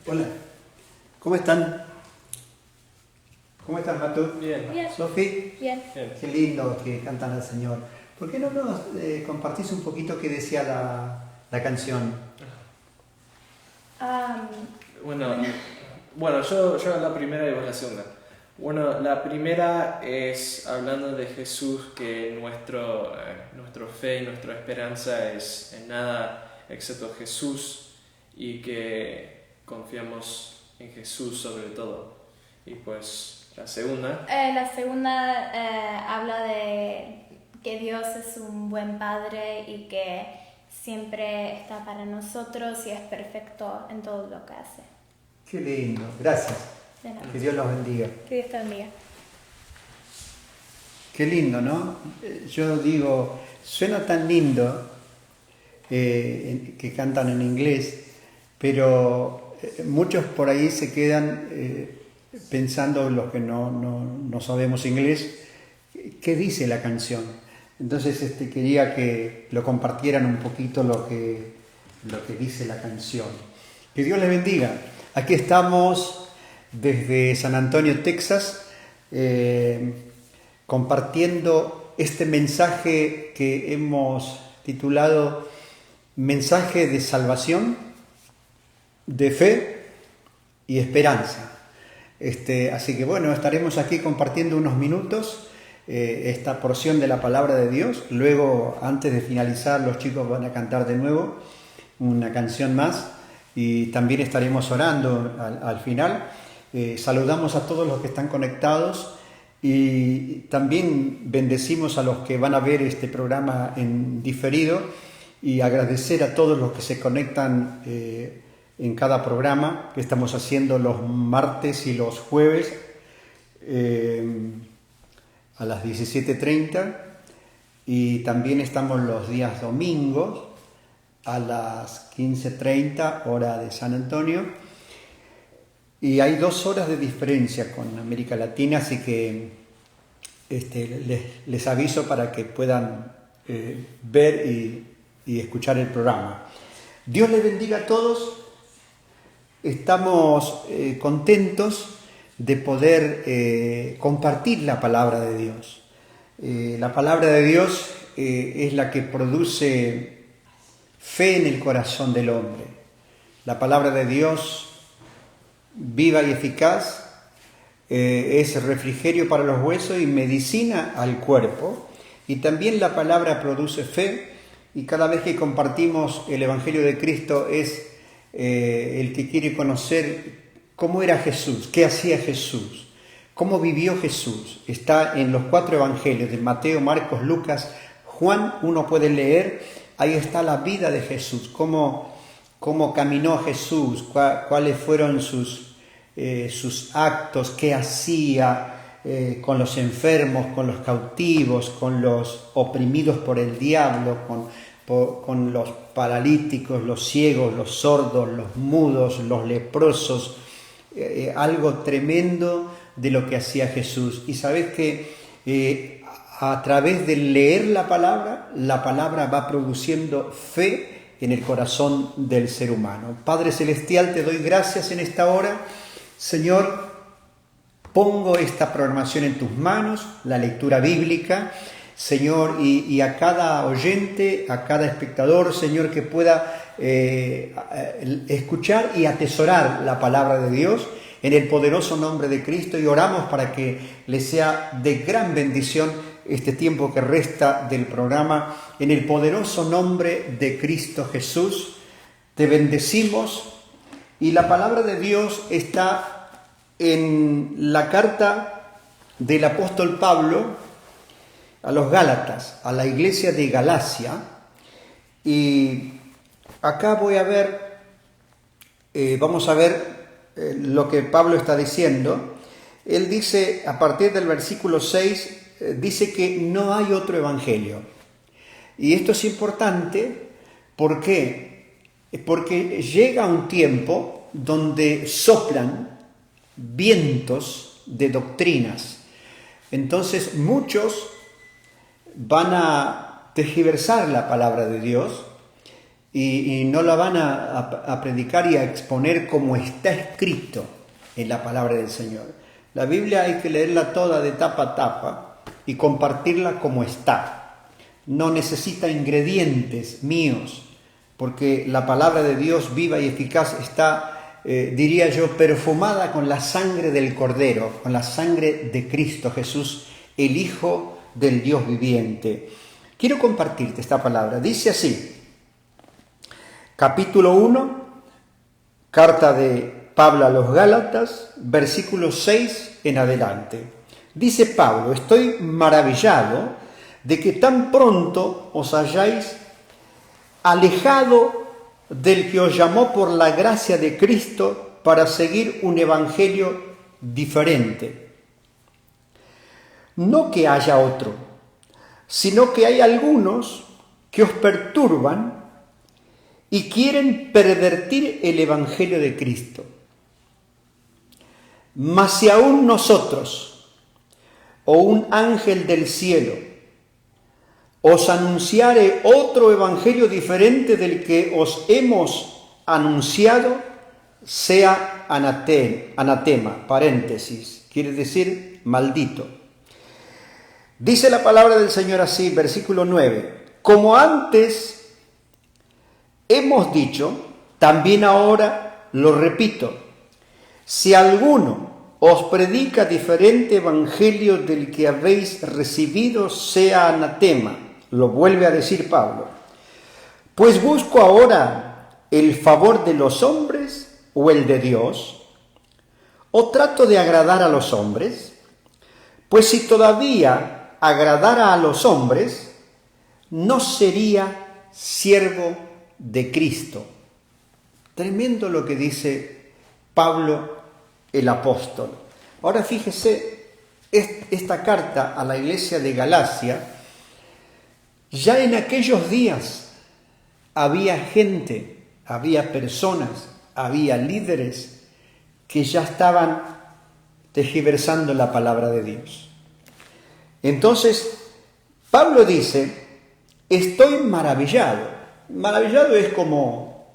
Hola, ¿cómo están? ¿Cómo estás, Matu? Bien. Bien. ¿Sofi? Bien. Bien. Qué lindo que cantan al Señor. ¿Por qué no nos compartís un poquito qué decía la canción? Am, Bueno, yo la primera y vos la segunda. Bueno, la primera es hablando de Jesús, que nuestro fe y nuestra esperanza es en nada excepto Jesús y que confiamos en Jesús sobre todo. Y pues la segunda. la segunda habla de que Dios es un buen padre y que siempre está para nosotros y es perfecto en todo lo que hace. Qué lindo, gracias. De nada. Que Dios los bendiga. Que Dios te bendiga. Qué lindo, ¿no? Yo digo, suena tan lindo que cantan en inglés, pero muchos por ahí se quedan pensando, los que no sabemos inglés, ¿qué dice la canción? Entonces quería que lo compartieran un poquito lo que dice la canción. Que Dios les bendiga. Aquí estamos desde San Antonio, Texas, compartiendo este mensaje que hemos titulado Mensaje de Salvación, de Fe y Esperanza. Así que bueno, estaremos aquí compartiendo unos minutos esta porción de la palabra de Dios. Luego, antes de finalizar, los chicos van a cantar de nuevo una canción más y también estaremos orando al final. Saludamos a todos los que están conectados y también bendecimos a los que van a ver este programa en diferido y agradecer a todos los que se conectan en cada programa que estamos haciendo los martes y los jueves a las 17:30 y también estamos los días domingos a las 15:30 hora de San Antonio y hay 2 horas de diferencia con América Latina, así que les aviso para que puedan ver y escuchar el programa. Dios les bendiga a todos. Estamos contentos de poder compartir la palabra de Dios. La palabra de Dios es la que produce fe en el corazón del hombre. La palabra de Dios, viva y eficaz, es refrigerio para los huesos y medicina al cuerpo. Y también la palabra produce fe y cada vez que compartimos el Evangelio de Cristo es el que quiere conocer cómo era Jesús, qué hacía Jesús, cómo vivió Jesús. Está en los 4 evangelios de Mateo, Marcos, Lucas, Juan. Uno puede leer, ahí está la vida de Jesús, cómo caminó Jesús, cuáles fueron sus actos, qué hacía con los enfermos, con los cautivos, con los oprimidos por el diablo, con los paralíticos, los ciegos, los sordos, los mudos, los leprosos, algo tremendo de lo que hacía Jesús. Y sabes que a través de leer la palabra va produciendo fe en el corazón del ser humano. Padre Celestial, te doy gracias en esta hora. Señor, pongo esta programación en tus manos, la lectura bíblica, Señor, y a cada oyente, a cada espectador, Señor, que pueda escuchar y atesorar la palabra de Dios en el poderoso nombre de Cristo, y oramos para que le sea de gran bendición este tiempo que resta del programa. En el poderoso nombre de Cristo Jesús, te bendecimos. Y la palabra de Dios está en la carta del apóstol Pablo a los Gálatas, a la iglesia de Galacia. Y acá vamos a ver lo que Pablo está diciendo. Él dice, a partir del versículo 6, dice que no hay otro evangelio. Y esto es importante, ¿por qué? Porque llega un tiempo donde soplan vientos de doctrinas. Entonces muchos van a tergiversar la palabra de Dios y no la van a predicar y a exponer como está escrito en la palabra del Señor. La Biblia hay que leerla toda de tapa a tapa y compartirla como está. No necesita ingredientes míos, porque la palabra de Dios viva y eficaz está, diría yo, perfumada con la sangre del Cordero, con la sangre de Cristo Jesús, el Hijo del Dios viviente. Quiero compartirte esta palabra. Dice así, capítulo 1, carta de Pablo a los Gálatas, versículo 6 en adelante. Dice Pablo: estoy maravillado de que tan pronto os hayáis alejado del que os llamó por la gracia de Cristo para seguir un evangelio diferente. No que haya otro, sino que hay algunos que os perturban y quieren pervertir el evangelio de Cristo. Mas si aún nosotros, o un ángel del cielo, os anunciare otro evangelio diferente del que os hemos anunciado, sea anatema, paréntesis, quiere decir maldito. Dice la palabra del Señor así, versículo 9, como antes hemos dicho, también ahora lo repito, si alguno os predica diferente evangelio del que habéis recibido, sea anatema. Lo vuelve a decir Pablo. Pues busco ahora el favor de los hombres o el de Dios, o trato de agradar a los hombres. Pues si todavía agradara a los hombres, no sería siervo de Cristo. Tremendo lo que dice Pablo el apóstol. Ahora fíjese, esta carta a la iglesia de Galacia, ya en aquellos días había gente, había personas, había líderes que ya estaban tergiversando la palabra de Dios. Entonces, Pablo dice, estoy maravillado. Maravillado es como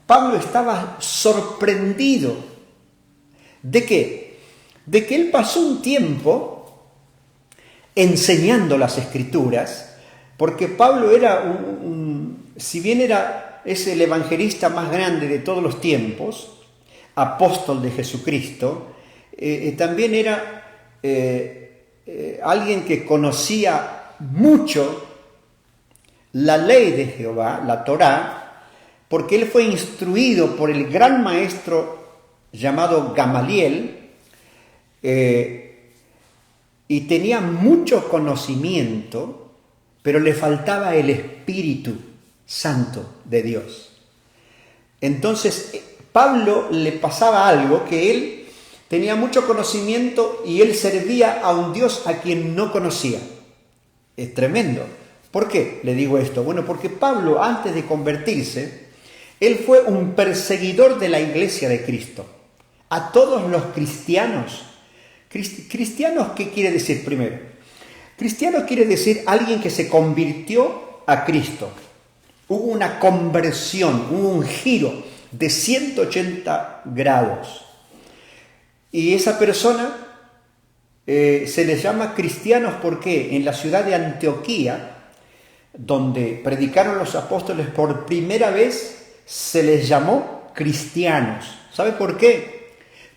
Pablo estaba sorprendido. ¿De qué? De que él pasó un tiempo enseñando las Escrituras, porque Pablo era si bien es el evangelista más grande de todos los tiempos, apóstol de Jesucristo, también era alguien que conocía mucho la ley de Jehová, la Torá, porque él fue instruido por el gran maestro llamado Gamaliel, y tenía mucho conocimiento, pero le faltaba el Espíritu Santo de Dios. Entonces, Pablo le pasaba algo, que él tenía mucho conocimiento y él servía a un Dios a quien no conocía. Es tremendo. ¿Por qué le digo esto? Bueno, porque Pablo, antes de convertirse, él fue un perseguidor de la iglesia de Cristo. A todos los cristianos. ¿Cristianos qué quiere decir primero? Cristiano quiere decir alguien que se convirtió a Cristo. Hubo una conversión, hubo un giro de 180 grados. Y esa persona se les llama cristianos porque en la ciudad de Antioquía, donde predicaron los apóstoles por primera vez, se les llamó cristianos. ¿Sabe por qué?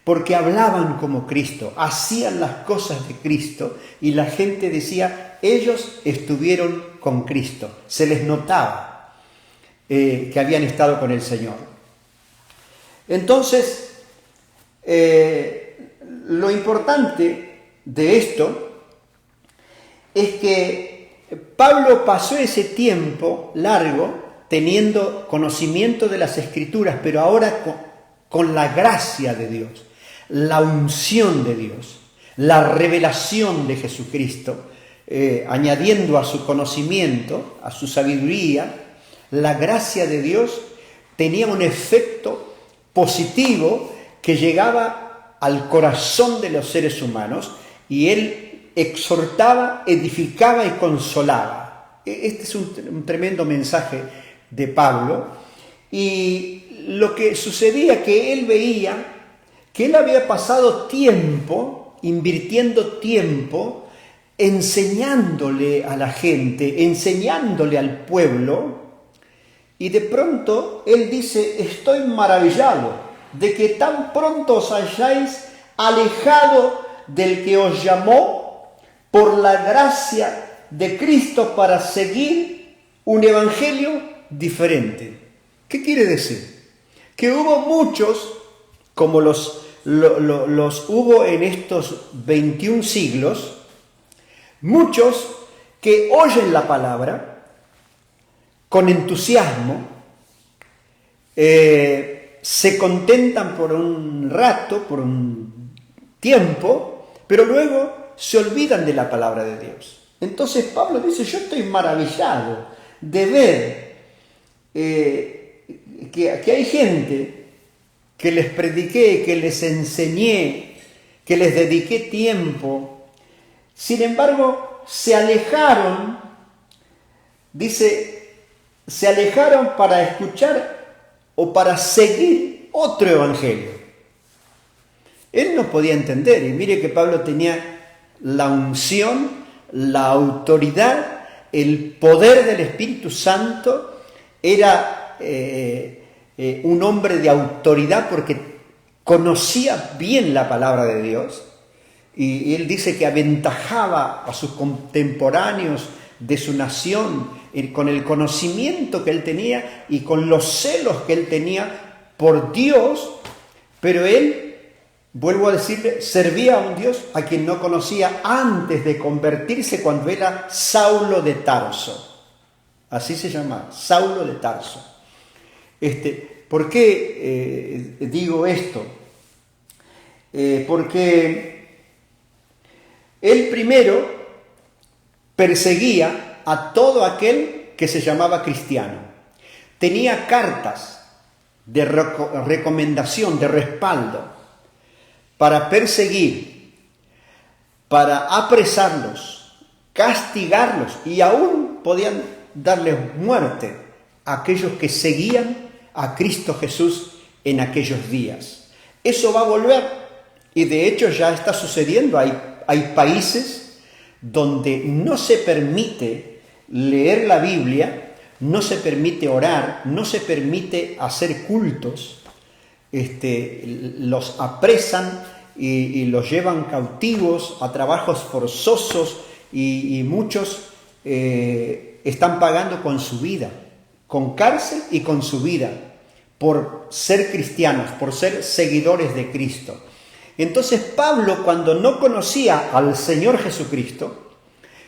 Porque hablaban como Cristo, hacían las cosas de Cristo y la gente decía, ellos estuvieron con Cristo. Se les notaba que habían estado con el Señor. Entonces, lo importante de esto es que Pablo pasó ese tiempo largo teniendo conocimiento de las Escrituras, pero ahora con la gracia de Dios, la unción de Dios, la revelación de Jesucristo, añadiendo a su conocimiento, a su sabiduría, la gracia de Dios tenía un efecto positivo que llegaba al corazón de los seres humanos y él exhortaba, edificaba y consolaba. Este es un tremendo mensaje de Pablo. Y lo que sucedía que él veía que él había pasado tiempo, invirtiendo tiempo, enseñándole a la gente, enseñándole al pueblo, y de pronto él dice: estoy maravillado de que tan pronto os hayáis alejado del que os llamó por la gracia de Cristo para seguir un evangelio diferente. ¿Qué quiere decir? Que hubo muchos, como los hubo en estos 21 siglos, muchos que oyen la palabra con entusiasmo, se contentan por un rato, por un tiempo, pero luego se olvidan de la palabra de Dios. Entonces Pablo dice: yo estoy maravillado de ver que hay gente que les prediqué, que les enseñé, que les dediqué tiempo. Sin embargo, se alejaron, dice, se alejaron para escuchar o para seguir otro evangelio. Él no podía entender, y mire que Pablo tenía la unción, la autoridad, el poder del Espíritu Santo. Era un hombre de autoridad porque conocía bien la palabra de Dios, y él dice que aventajaba a sus contemporáneos de su nación con el conocimiento que él tenía y con los celos que él tenía por Dios, pero él, vuelvo a decirle, servía a un Dios a quien no conocía antes de convertirse, cuando era Saulo de Tarso. Así se llamaba, Saulo de Tarso. ¿Por qué digo esto? Porque él primero perseguía a todo aquel que se llamaba cristiano. Tenía cartas de recomendación, de respaldo, para perseguir, para apresarlos, castigarlos, y aún podían darles muerte a aquellos que seguían a Cristo Jesús en aquellos días. Eso va a volver, y de hecho ya está sucediendo. Hay países donde no se permite leer la Biblia, no se permite orar, no se permite hacer cultos. Los apresan y los llevan cautivos a trabajos forzosos, y muchos están pagando con su vida, con cárcel y con su vida, por ser cristianos, por ser seguidores de Cristo. Entonces Pablo, cuando no conocía al Señor Jesucristo,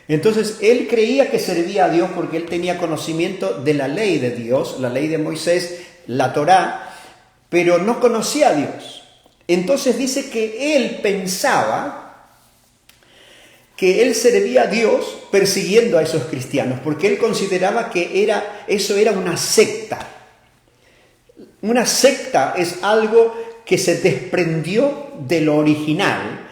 entonces él creía que servía a Dios porque él tenía conocimiento de la ley de Dios, la ley de Moisés, la Torá, pero no conocía a Dios. Entonces dice que él pensaba que él servía a Dios persiguiendo a esos cristianos, porque él consideraba que eso era una secta. Una secta es algo que se desprendió de lo original.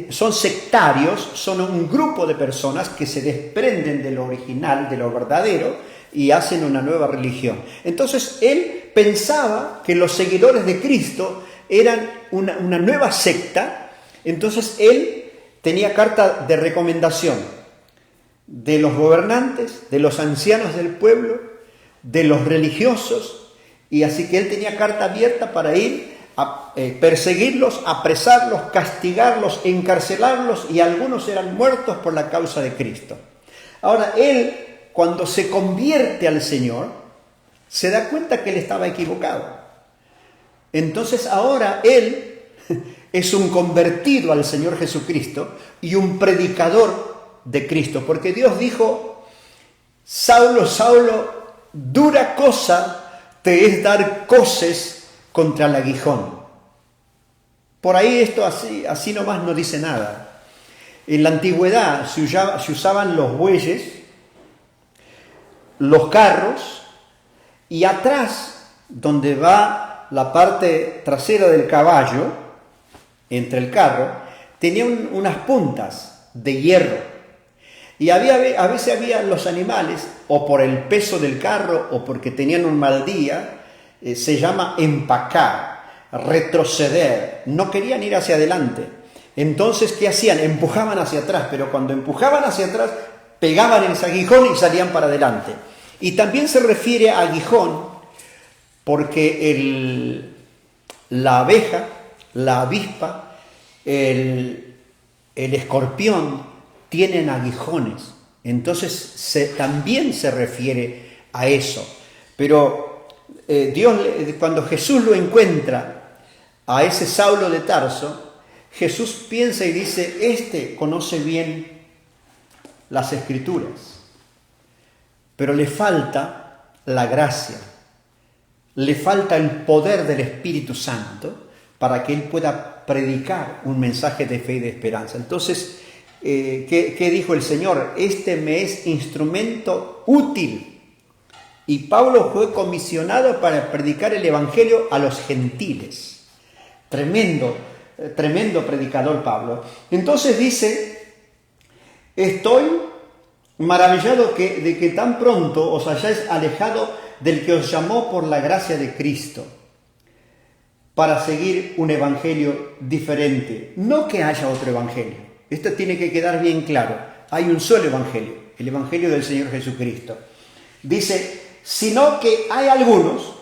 Son sectarios, son un grupo de personas que se desprenden de lo original, de lo verdadero, y hacen una nueva religión. Entonces él pensaba que los seguidores de Cristo eran una nueva secta. Entonces él tenía carta de recomendación de los gobernantes, de los ancianos del pueblo, de los religiosos, y así que él tenía carta abierta para ir a perseguirlos, apresarlos, castigarlos, encarcelarlos, y algunos eran muertos por la causa de Cristo. Ahora él, cuando se convierte al Señor, se da cuenta que él estaba equivocado. Entonces ahora él es un convertido al Señor Jesucristo y un predicador de Cristo, porque Dios dijo: Saulo, Saulo, dura cosa te es dar coces contra el aguijón. Por ahí esto así nomás no dice nada. En la antigüedad se usaban los bueyes, los carros, y atrás, donde va la parte trasera del caballo, entre el carro, tenía unas puntas de hierro. Y a veces había los animales, o por el peso del carro, o porque tenían un mal día, se llama empacar, retroceder, no querían ir hacia adelante. Entonces, ¿qué hacían? Empujaban hacia atrás, pero cuando empujaban hacia atrás, pegaban ese aguijón y salían para adelante. Y también se refiere a aguijón, porque la abeja, la avispa, el escorpión tienen aguijones. Entonces también se refiere a eso. Pero Dios, cuando Jesús lo encuentra a ese Saulo de Tarso, Jesús piensa y dice, este conoce bien las Escrituras, pero le falta la gracia, le falta el poder del Espíritu Santo para que él pueda predicar un mensaje de fe y de esperanza. Entonces, ¿qué dijo el Señor? Este me es instrumento útil. Y Pablo fue comisionado para predicar el Evangelio a los gentiles. Tremendo predicador Pablo. Entonces dice, estoy maravillado de que tan pronto os hayáis alejado del que os llamó por la gracia de Cristo para seguir un evangelio diferente. No que haya otro evangelio. Esto tiene que quedar bien claro. Hay un solo evangelio, el evangelio del Señor Jesucristo. Dice, sino que hay algunos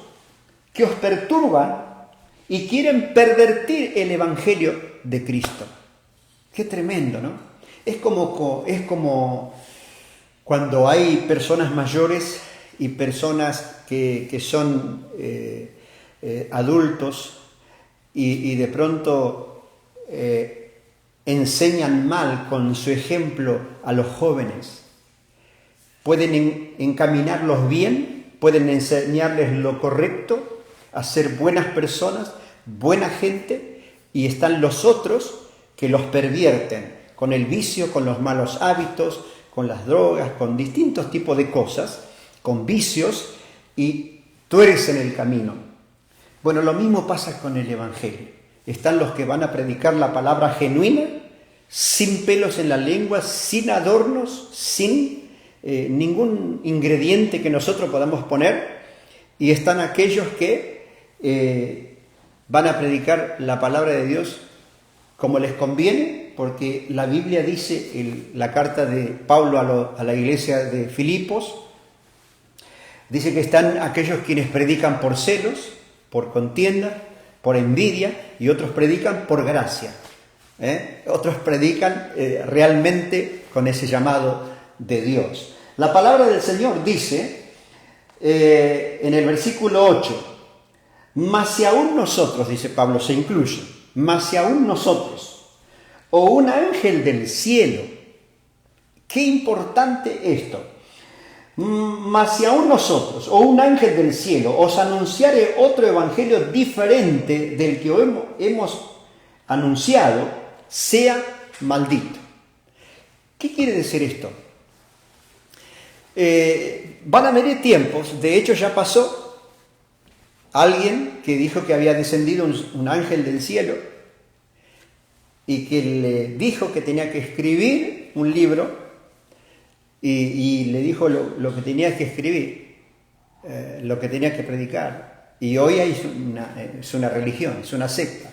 que os perturban y quieren pervertir el evangelio de Cristo. Qué tremendo, ¿no? Es como cuando hay personas mayores y personas que son adultos y de pronto enseñan mal con su ejemplo a los jóvenes. Pueden encaminarlos bien, pueden enseñarles lo correcto, a ser buenas personas, buena gente, y están los otros que los pervierten con el vicio, con los malos hábitos, con las drogas, con distintos tipos de cosas, con vicios, y tuercen el camino. Bueno, lo mismo pasa con el Evangelio. Están los que van a predicar la palabra genuina, sin pelos en la lengua, sin adornos, sin ningún ingrediente que nosotros podamos poner, y están aquellos que van a predicar la palabra de Dios como les conviene, porque la Biblia dice, la carta de Pablo a la iglesia de Filipos, dice que están aquellos quienes predican por celos, por contienda, por envidia, y otros predican por gracia. Otros predican realmente con ese llamado de Dios. La palabra del Señor dice en el versículo 8, mas si aún nosotros, dice Pablo, se incluye, mas si aún nosotros, o un ángel del cielo, qué importante esto, mas si aún nosotros, o un ángel del cielo, os anunciare otro evangelio diferente del que hemos anunciado, sea maldito. ¿Qué quiere decir esto? Van a venir tiempos, de hecho ya pasó, alguien que dijo que había descendido un ángel del cielo y que le dijo que tenía que escribir un libro y le dijo lo que tenía que escribir, lo que tenía que predicar. Y hoy es una religión, es una secta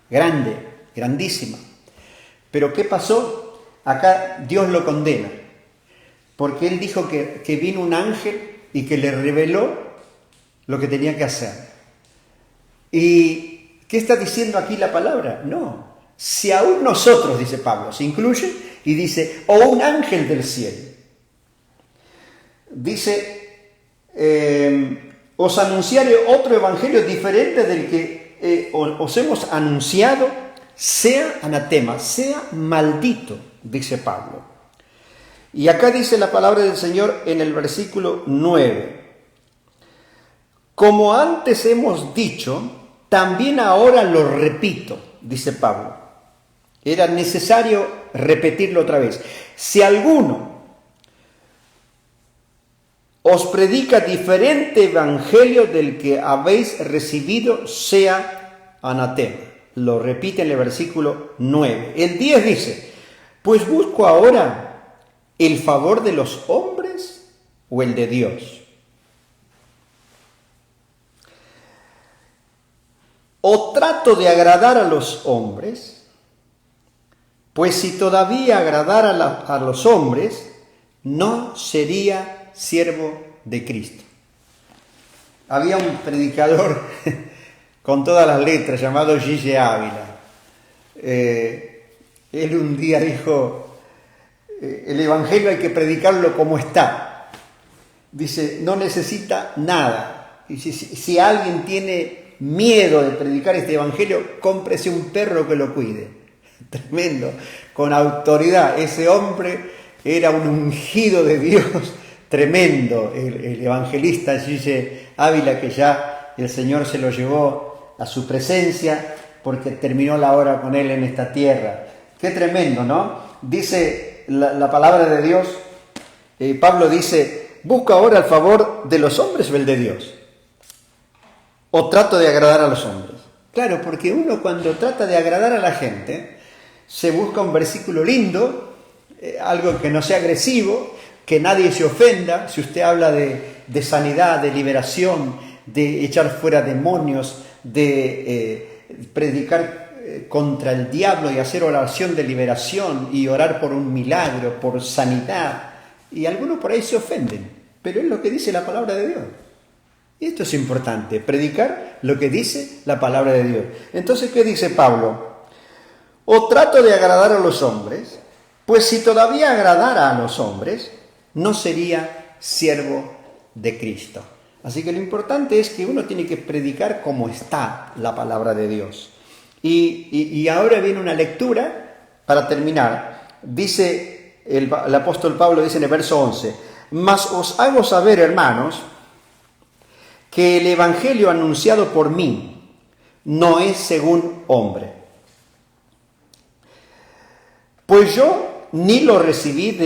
grande, grandísima. Pero ¿qué pasó? Acá Dios lo condena, porque él dijo que vino un ángel y que le reveló lo que tenía que hacer. ¿Y qué está diciendo aquí la palabra? No, si aún nosotros, dice Pablo, se incluye y dice, o un ángel del cielo. Dice, os anunciaré otro evangelio diferente del que os hemos anunciado, sea anatema, sea maldito, dice Pablo. Y acá dice la palabra del Señor en el versículo 9. Como antes hemos dicho, también ahora lo repito, dice Pablo. Era necesario repetirlo otra vez. Si alguno os predica diferente evangelio del que habéis recibido, sea anatema. Lo repite en el versículo 9. El 10 dice, pues busco ahora ¿El favor de los hombres o el de Dios? ¿O trato de agradar a los hombres? Pues si todavía agradara a los hombres, no sería siervo de Cristo. Había un predicador con todas las letras llamado Gille Ávila. Él un día dijo, el Evangelio hay que predicarlo como está. Dice, no necesita nada. Y si alguien tiene miedo de predicar este Evangelio, cómprese un perro que lo cuide. Tremendo, con autoridad. Ese hombre era un ungido de Dios, tremendo, el evangelista Gille Ávila, que ya el Señor se lo llevó a su presencia porque terminó la obra con él en esta tierra. Qué tremendo, ¿no? Dice la palabra de Dios, Pablo dice, ¿busco ahora el favor de los hombres o el de Dios? ¿O trato de agradar a los hombres? Claro, porque uno cuando trata de agradar a la gente, se busca un versículo lindo, algo que no sea agresivo, que nadie se ofenda. Si usted habla de sanidad, de liberación, de echar fuera demonios, de predicar contra el diablo y hacer oración de liberación y orar por un milagro, por sanidad, y algunos por ahí se ofenden, pero es lo que dice la palabra de Dios. Y esto es importante, predicar lo que dice la palabra de Dios. Entonces, ¿qué dice Pablo? ¿O trato de agradar a los hombres? Pues si todavía agradara a los hombres, no sería siervo de Cristo. Así que lo importante es que uno tiene que predicar como está la palabra de Dios. Y ahora viene una lectura para terminar. Dice el apóstol Pablo, dice en el verso 11, mas os hago saber, hermanos, que el evangelio anunciado por mí no es según hombre. Pues yo ni lo recibí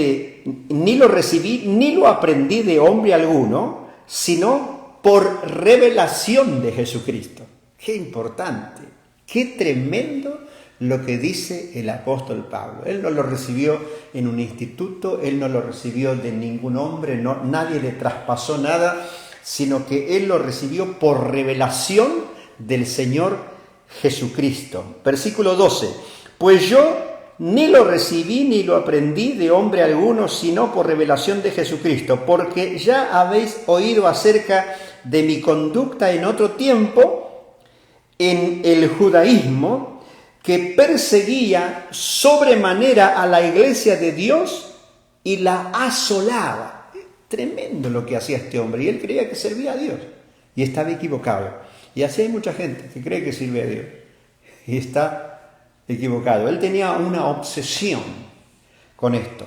ni lo aprendí de hombre alguno, sino por revelación de Jesucristo. Qué importante, qué tremendo lo que dice el apóstol Pablo. Él no lo recibió en un instituto, él no lo recibió de ningún hombre, nadie le traspasó nada, sino que él lo recibió por revelación del Señor Jesucristo. Versículo 12. Pues yo ni lo recibí ni lo aprendí de hombre alguno, sino por revelación de Jesucristo, porque ya habéis oído acerca de mi conducta en otro tiempo, en el judaísmo, que perseguía sobremanera a la iglesia de Dios y la asolaba. Tremendo lo que hacía este hombre, y él creía que servía a Dios, y estaba equivocado. Y así hay mucha gente que cree que sirve a Dios, y está equivocado. Él tenía una obsesión con esto.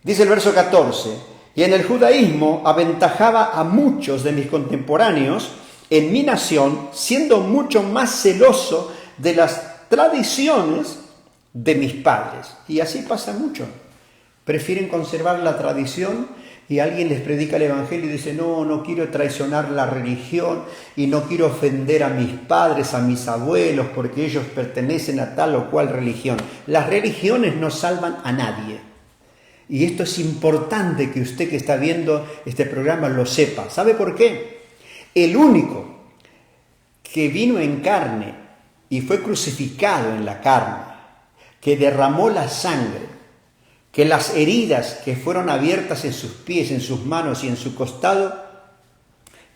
Dice el verso 14, y en el judaísmo aventajaba a muchos de mis contemporáneos en mi nación, siendo mucho más celoso de las tradiciones de mis padres. Y así pasa mucho. Prefieren conservar la tradición, y alguien les predica el evangelio y dice, no quiero traicionar la religión y no quiero ofender a mis padres, a mis abuelos, porque ellos pertenecen a tal o cual religión. Las religiones no salvan a nadie. Y esto es importante que usted que está viendo este programa lo sepa. ¿Sabe por qué? El único que vino en carne y fue crucificado en la carne, que derramó la sangre, que las heridas que fueron abiertas en sus pies, en sus manos y en su costado,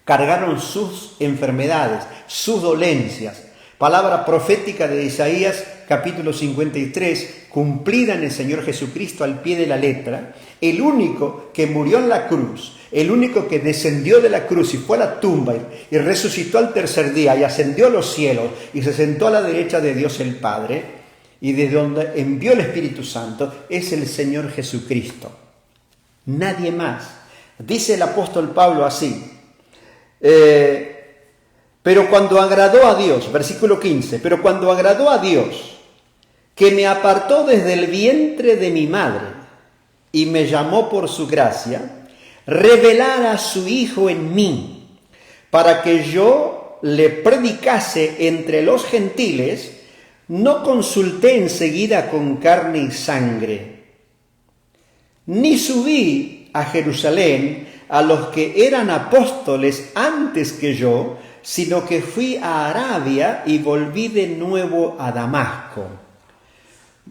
cargaron sus enfermedades, sus dolencias. Palabra profética de Isaías, capítulo 53, cumplida en el Señor Jesucristo al pie de la letra. El único que murió en la cruz, el único que descendió de la cruz y fue a la tumba y resucitó al tercer día y ascendió a los cielos y se sentó a la derecha de Dios el Padre, y de donde envió el Espíritu Santo, es el Señor Jesucristo. Nadie más. Dice el apóstol Pablo así, pero cuando agradó a Dios, versículo 15, pero cuando agradó a Dios, que me apartó desde el vientre de mi madre y me llamó por su gracia, revelar a su Hijo en mí, para que yo le predicase entre los gentiles, no consulté enseguida con carne y sangre, ni subí a Jerusalén a los que eran apóstoles antes que yo, sino que fui a Arabia y volví de nuevo a Damasco.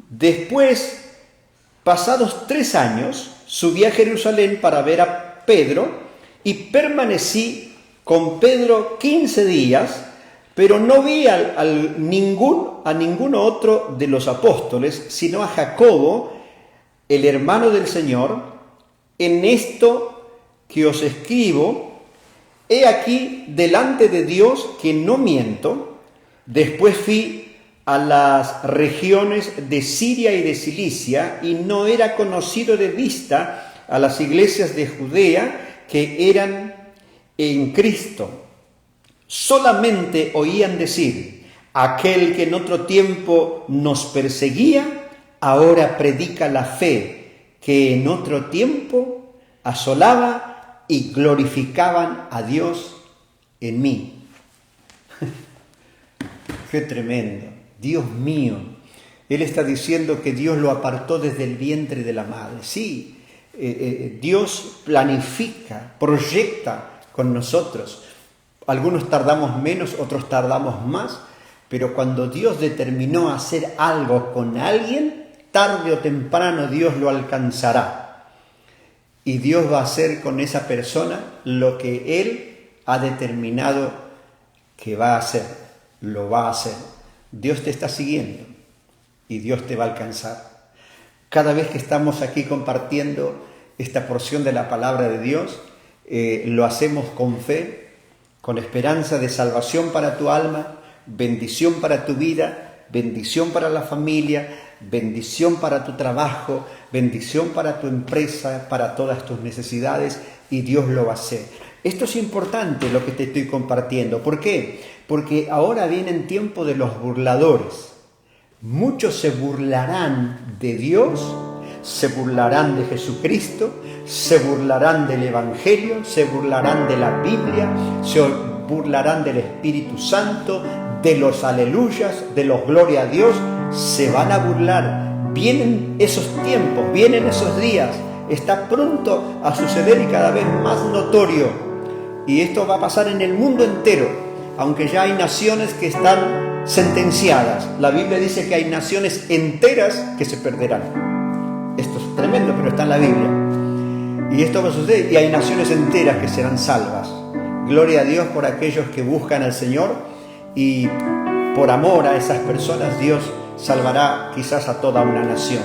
Después, pasados 3 años, subí a Jerusalén para ver a Pedro y permanecí con Pedro 15 días, pero no vi a ninguno otro de los apóstoles, sino a Jacobo, el hermano del Señor. En esto que os escribo, he aquí delante de Dios que no miento. Después fui a las regiones de Siria y de Cilicia, y no era conocido de vista a las iglesias de Judea que eran en Cristo. Solamente oían decir: aquel que en otro tiempo nos perseguía, ahora predica la fe que en otro tiempo asolaba, y glorificaban a Dios en mí. ¡Qué tremendo! Dios mío. Él está diciendo que Dios lo apartó desde el vientre de la madre. Sí, Dios planifica, proyecta con nosotros. Algunos tardamos menos, otros tardamos más, pero cuando Dios determinó hacer algo con alguien, tarde o temprano Dios lo alcanzará. Y Dios va a hacer con esa persona lo que Él ha determinado que va a hacer. Lo va a hacer. Dios te está siguiendo y Dios te va a alcanzar. Cada vez que estamos aquí compartiendo esta porción de la palabra de Dios, lo hacemos con fe, con esperanza de salvación para tu alma, bendición para tu vida, bendición para la familia, bendición para tu trabajo, bendición para tu empresa, para todas tus necesidades, y Dios lo va a hacer. Esto es importante lo que te estoy compartiendo. ¿Por qué? Porque ahora viene el tiempo de los burladores. Muchos se burlarán de Dios, se burlarán de Jesucristo, se burlarán del Evangelio, se burlarán de la Biblia, se burlarán del Espíritu Santo, de los aleluyas, de los gloria a Dios. Se van a burlar. Vienen esos tiempos, vienen esos días. Está pronto a suceder y cada vez más notorio. Y esto va a pasar en el mundo entero, aunque ya hay naciones que están sentenciadas. La Biblia dice que hay naciones enteras que se perderán. Esto es tremendo, pero está en la Biblia. Y esto va a suceder, y hay naciones enteras que serán salvas. Gloria a Dios por aquellos que buscan al Señor, y por amor a esas personas Dios salvará quizás a toda una nación.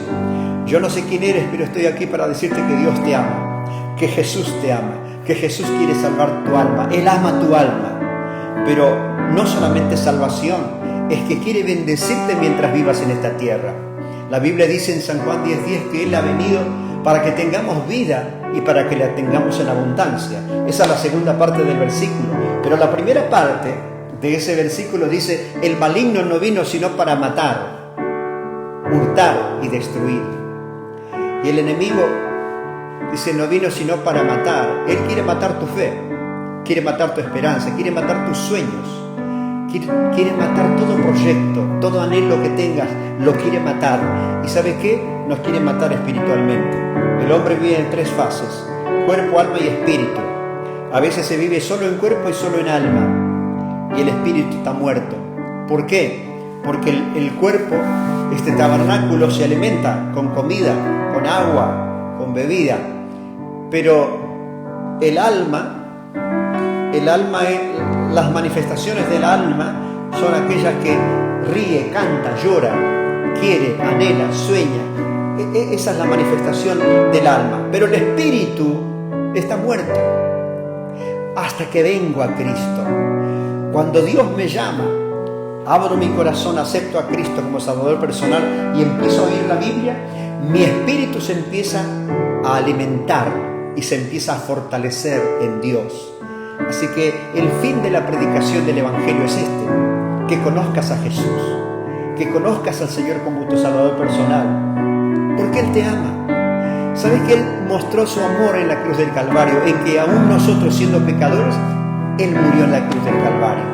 Yo no sé quién eres, pero estoy aquí para decirte que Dios te ama, que Jesús te ama, que Jesús quiere salvar tu alma. Él ama tu alma, pero no solamente salvación, es que quiere bendecirte mientras vivas en esta tierra. La Biblia dice en San Juan 10:10 que Él ha venido para que tengamos vida y para que la tengamos en abundancia. Esa es la segunda parte del versículo, pero la primera parte de ese versículo dice: el maligno no vino sino para matar, hurtar y destruir. Y el enemigo dice: no vino sino para matar. Él quiere matar tu fe, quiere matar tu esperanza, quiere matar tus sueños, quiere matar todo proyecto, todo anhelo que tengas, lo quiere matar. ¿Y sabe qué? Nos quiere matar espiritualmente. El hombre vive en 3 fases: cuerpo, alma y espíritu. A veces se vive solo en cuerpo y solo en alma, y el espíritu está muerto. ¿Por qué? Porque el cuerpo, este tabernáculo, se alimenta con comida, con agua, con bebida. Pero el alma, las manifestaciones del alma son aquellas que ríe, canta, llora, quiere, anhela, sueña. Esa es la manifestación del alma. Pero el espíritu está muerto hasta que vengo a Cristo. Cuando Dios me llama, abro mi corazón, acepto a Cristo como Salvador personal y empiezo a oír la Biblia, mi espíritu se empieza a alimentar y se empieza a fortalecer en Dios. Así que el fin de la predicación del Evangelio es que conozcas a Jesús, que conozcas al Señor como tu Salvador personal, porque Él te ama. ¿Sabes que Él mostró su amor en la cruz del Calvario? En que aún nosotros, siendo pecadores, Él murió en la cruz del Calvario.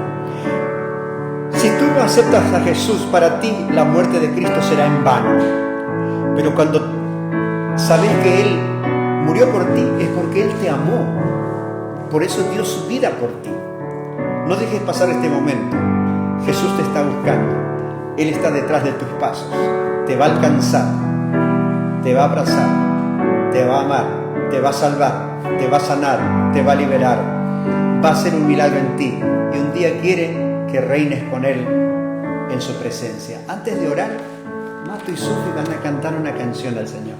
Si tú no aceptas a Jesús, para ti la muerte de Cristo será en vano. Pero cuando sabes que Él murió por ti, es porque Él te amó. Por eso dio su vida por ti. No dejes pasar este momento. Jesús te está buscando. Él está detrás de tus pasos. Te va a alcanzar. Te va a abrazar. Te va a amar. Te va a salvar. Te va a sanar. Te va a liberar. Va a hacer un milagro en ti. Y un día quiere que reines con Él en su presencia. Antes de orar, Mato y Sofi van a cantar una canción al Señor.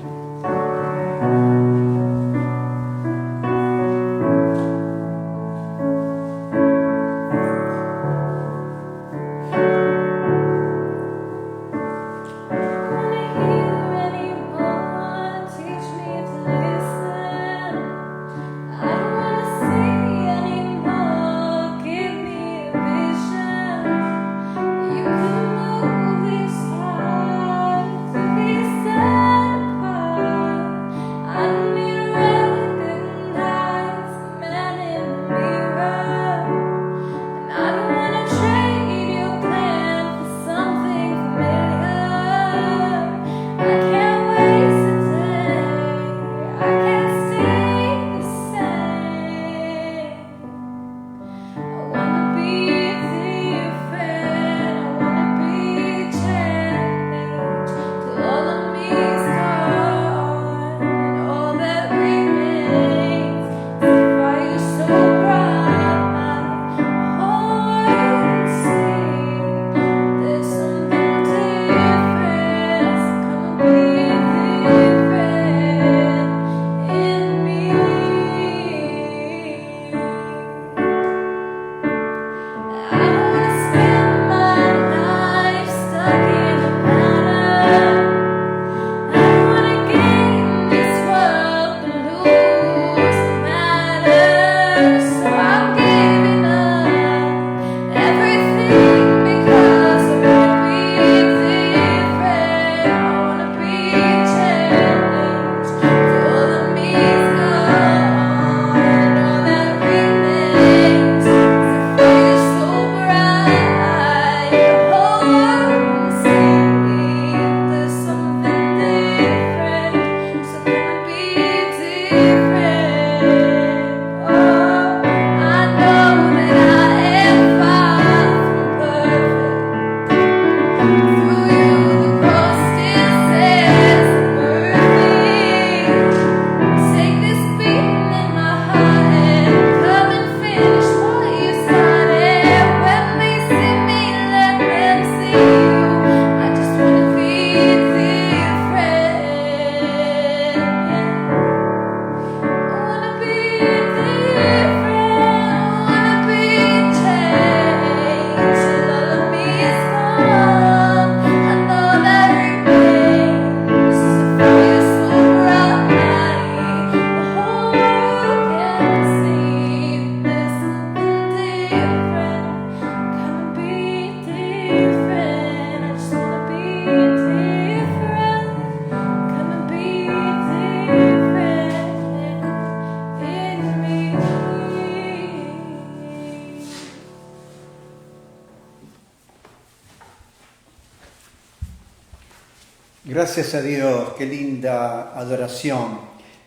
Gracias a Dios, qué linda adoración.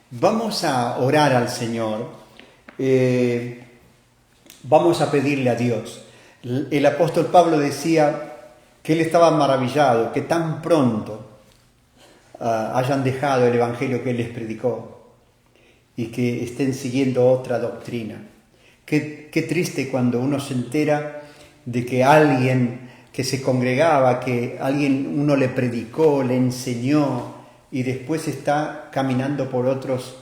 Vamos a orar al Señor. Vamos a pedirle a Dios. El apóstol Pablo decía que él estaba maravillado, que tan pronto hayan dejado el evangelio que él les predicó y que estén siguiendo otra doctrina. Qué triste cuando uno se entera de que alguien que se congregaba, que uno le predicó, le enseñó y después está caminando por otros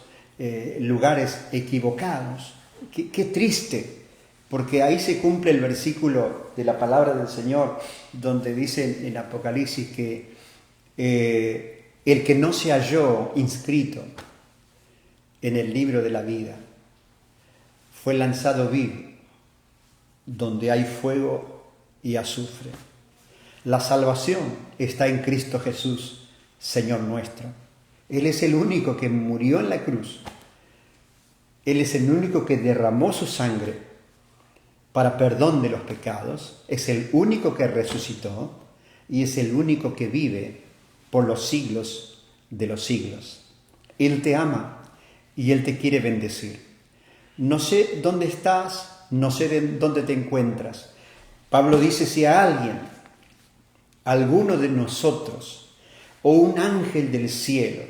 lugares equivocados. Qué triste, porque ahí se cumple el versículo de la palabra del Señor donde dice en Apocalipsis que el que no se halló inscrito en el libro de la vida fue lanzado vivo, donde hay fuego y azufre. La salvación está en Cristo Jesús, Señor nuestro. Él es el único que murió en la cruz. Él es el único que derramó su sangre para perdón de los pecados. Es el único que resucitó y es el único que vive por los siglos de los siglos. Él te ama y Él te quiere bendecir. No sé dónde estás, no sé dónde te encuentras. Pablo dice, si a alguno de nosotros o un ángel del cielo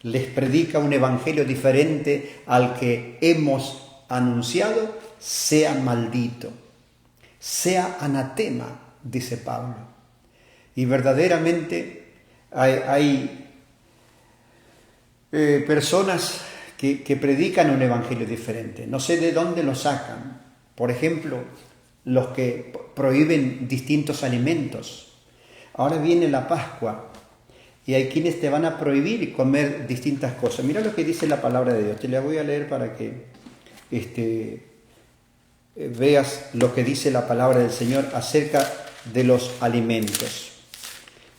les predica un evangelio diferente al que hemos anunciado, sea maldito, sea anatema, dice Pablo. Y verdaderamente hay personas que predican un evangelio diferente. No sé de dónde lo sacan. Por ejemplo, los que prohíben distintos alimentos. Ahora viene la Pascua y hay quienes te van a prohibir comer distintas cosas. Mira lo que dice la palabra de Dios. Te la voy a leer para que veas lo que dice la palabra del Señor acerca de los alimentos.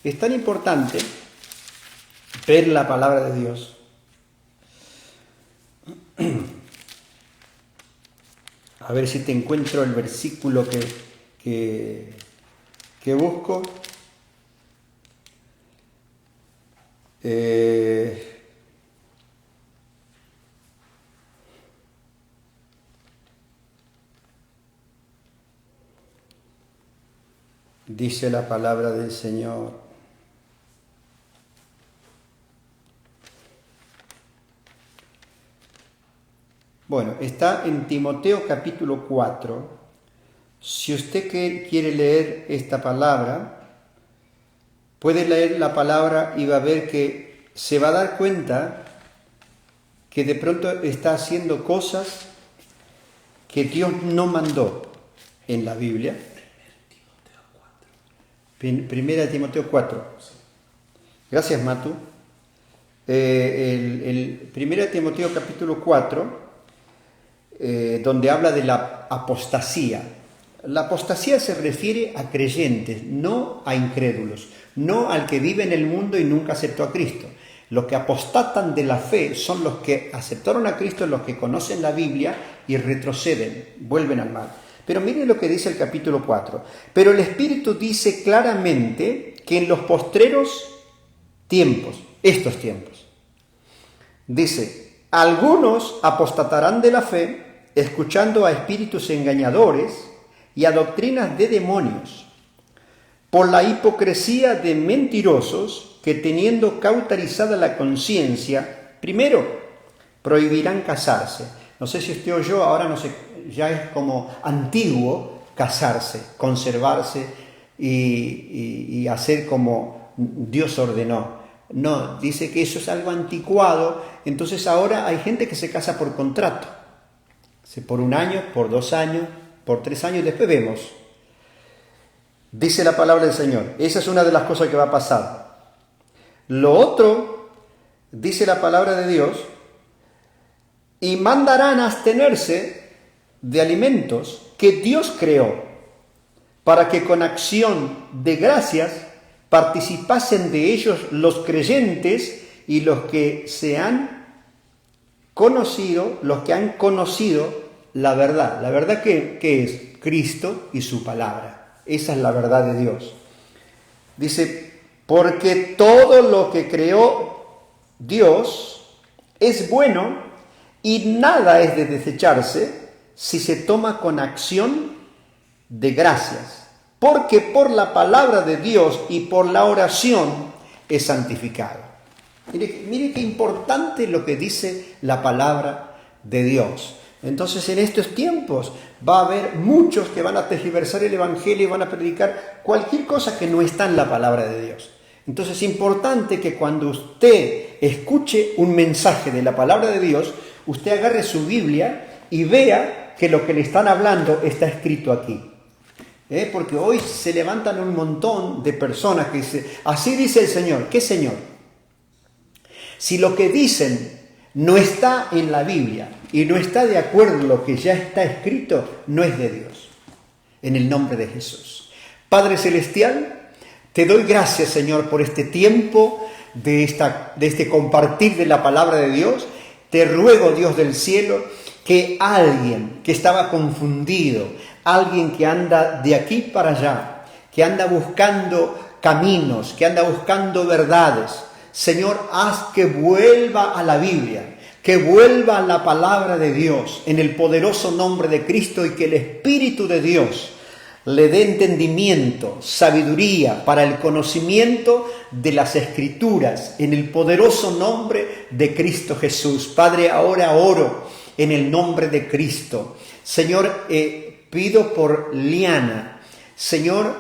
Es tan importante ver la palabra de Dios. A ver si te encuentro el versículo que busco. Dice la palabra del Señor. Bueno, está en Timoteo capítulo 4. Si usted quiere leer esta palabra, puede leer la palabra y va a ver que se va a dar cuenta que de pronto está haciendo cosas que Dios no mandó en la Biblia. Primera Timoteo 4. Gracias, Matu. El Primera Timoteo capítulo 4, donde habla de la apostasía. La apostasía se refiere a creyentes, no a incrédulos, no al que vive en el mundo y nunca aceptó a Cristo. Los que apostatan de la fe son los que aceptaron a Cristo, los que conocen la Biblia y retroceden, vuelven al mal. Pero miren lo que dice el capítulo 4. Pero el Espíritu dice claramente que en los postreros tiempos, estos tiempos, dice, algunos apostatarán de la fe, escuchando a espíritus engañadores y a doctrinas de demonios, por la hipocresía de mentirosos que teniendo cauterizada la conciencia, primero prohibirán casarse. No sé si usted oyó, ahora no sé, ya es como antiguo casarse, conservarse y hacer como Dios ordenó. No, dice que eso es algo anticuado, entonces ahora hay gente que se casa por contrato. Por 1 año, por 2 años, por 3 años, después vemos. Dice la palabra del Señor, esa es una de las cosas que va a pasar. Lo otro, dice la palabra de Dios, y mandarán a abstenerse de alimentos que Dios creó, para que con acción de gracias participasen de ellos los creyentes y los que se han conocido, los que han conocido la verdad. ¿La verdad qué es? Cristo y su palabra. Esa es la verdad de Dios. Dice, porque todo lo que creó Dios es bueno y nada es de desecharse si se toma con acción de gracias, porque por la palabra de Dios y por la oración es santificado. Mire qué importante lo que dice la palabra de Dios. Entonces en estos tiempos va a haber muchos que van a tergiversar el Evangelio y van a predicar cualquier cosa que no está en la palabra de Dios. Entonces es importante que cuando usted escuche un mensaje de la palabra de Dios, usted agarre su Biblia y vea que lo que le están hablando está escrito aquí. Porque hoy se levantan un montón de personas que dicen, así dice el Señor. ¿Qué Señor? Si lo que dicen no está en la Biblia y no está de acuerdo con lo que ya está escrito, no es de Dios. En el nombre de Jesús. Padre Celestial, te doy gracias, Señor, por este tiempo de este compartir de la palabra de Dios. Te ruego, Dios del cielo, que alguien que estaba confundido, alguien que anda de aquí para allá, que anda buscando caminos, que anda buscando verdades, Señor, haz que vuelva a la Biblia, que vuelva a la palabra de Dios en el poderoso nombre de Cristo y que el Espíritu de Dios le dé entendimiento, sabiduría para el conocimiento de las Escrituras en el poderoso nombre de Cristo Jesús. Padre, ahora oro en el nombre de Cristo. Señor, pido por Liana. Señor,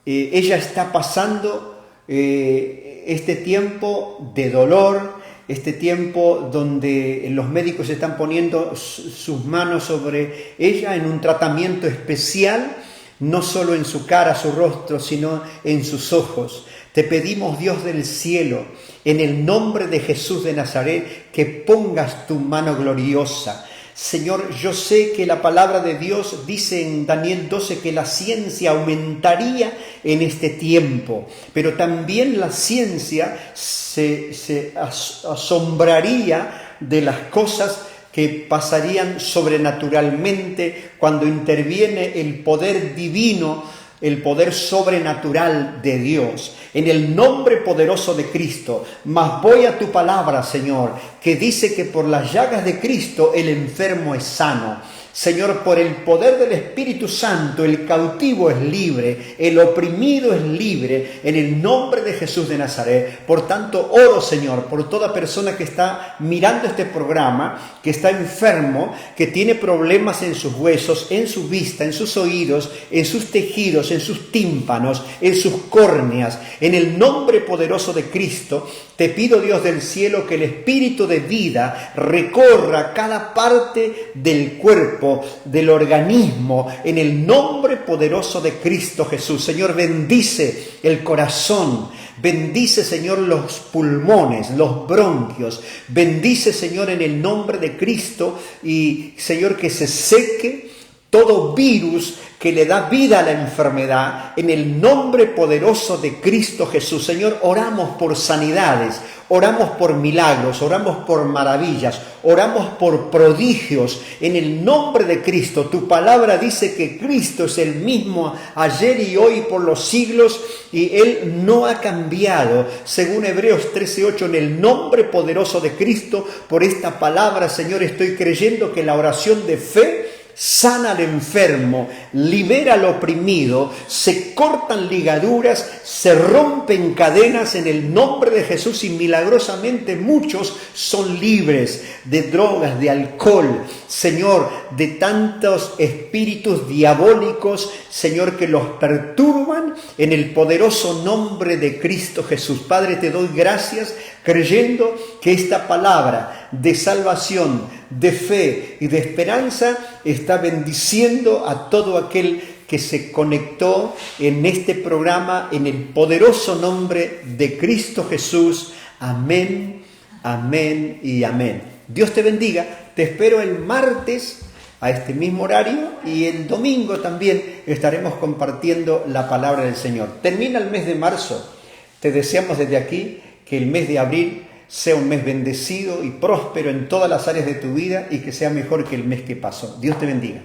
ella está pasando este tiempo de dolor, este tiempo donde los médicos están poniendo sus manos sobre ella en un tratamiento especial, no solo en su cara, su rostro, sino en sus ojos. Te pedimos, Dios del cielo, en el nombre de Jesús de Nazaret, que pongas tu mano gloriosa. Señor, yo sé que la palabra de Dios dice en Daniel 12 que la ciencia aumentaría en este tiempo, pero también la ciencia se asombraría de las cosas que pasarían sobrenaturalmente cuando interviene el poder divino, el poder sobrenatural de Dios. En el nombre poderoso de Cristo, mas voy a tu palabra, Señor, que dice que por las llagas de Cristo el enfermo es sano. Señor, por el poder del Espíritu Santo, el cautivo es libre, el oprimido es libre, en el nombre de Jesús de Nazaret. Por tanto, oro, Señor, por toda persona que está mirando este programa, que está enfermo, que tiene problemas en sus huesos, en su vista, en sus oídos, en sus tejidos, en sus tímpanos, en sus córneas. En el nombre poderoso de Cristo, te pido, Dios del cielo, que el Espíritu de vida recorra cada parte del cuerpo, del organismo, en el nombre poderoso de Cristo Jesús. Señor, bendice el corazón, bendice, Señor, los pulmones, los bronquios, bendice, Señor, en el nombre de Cristo, y Señor, que se seque todo virus que le da vida a la enfermedad, en el nombre poderoso de Cristo Jesús. Señor, oramos por sanidades, oramos por milagros, oramos por maravillas, oramos por prodigios, en el nombre de Cristo. Tu palabra dice que Cristo es el mismo ayer y hoy por los siglos, y Él no ha cambiado, según Hebreos 13:8, en el nombre poderoso de Cristo. Por esta palabra, Señor, estoy creyendo que la oración de fe sana al enfermo, libera al oprimido, se cortan ligaduras, se rompen cadenas en el nombre de Jesús, y milagrosamente muchos son libres de drogas, de alcohol, Señor, de tantos espíritus diabólicos, Señor, que los perturban, en el poderoso nombre de Cristo Jesús. Padre, te doy gracias creyendo que esta palabra de salvación, de fe y de esperanza está bendiciendo a todo aquel que se conectó en este programa, en el poderoso nombre de Cristo Jesús. Amén, amén y amén. Dios te bendiga. Te espero el martes a este mismo horario, y el domingo también estaremos compartiendo la palabra del Señor. Termina el mes de marzo. Te deseamos desde aquí que el mes de abril sea un mes bendecido y próspero en todas las áreas de tu vida, y que sea mejor que el mes que pasó. Dios te bendiga.